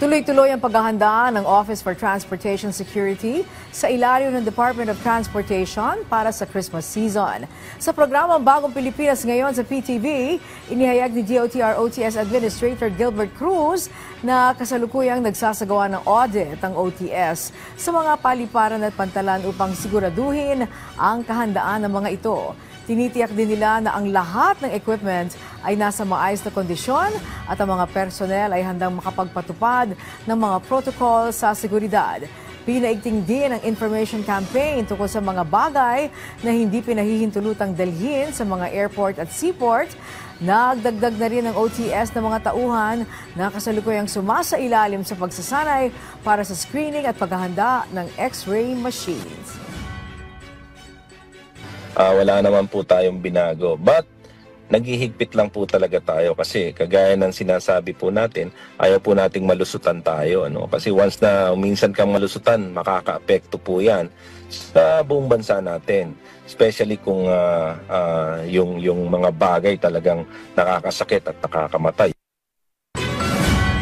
Tuloy-tuloy ang paghahanda ng Office for Transportation Security sa ilalim ng Department of Transportation para sa Christmas season. Sa programang Bagong Pilipinas ngayon sa PTV, inihayag ni DOTR-OTS Administrator Gilbert Cruz na kasalukuyang nagsasagawa ng audit ang OTS sa mga paliparan at pantalan upang siguraduhin ang kahandaan ng mga ito. Tinitiyak din nila na ang lahat ng equipment ay nasa maayos na kondisyon at ang mga personnel ay handang makapagpatupad ng mga protocol sa seguridad. Pinaigting din ang information campaign tungkol sa mga bagay na hindi pinahihintulutang dalhin sa mga airport at seaport. Nagdagdag na rin ang OTS ng mga tauhan na kasalukuyang sumasailalim sa pagsasanay para sa screening at paghahanda ng X-ray machines. Wala naman po tayong binago. But naghihigpit lang po talaga tayo kasi kagaya ng sinasabi po natin, ayaw po nating malusutan tayo. Kasi once na minsan kang malusutan, makaka-apekto po yan sa buong bansa natin. Especially kung yung mga bagay talagang nakakasakit at nakakamatay.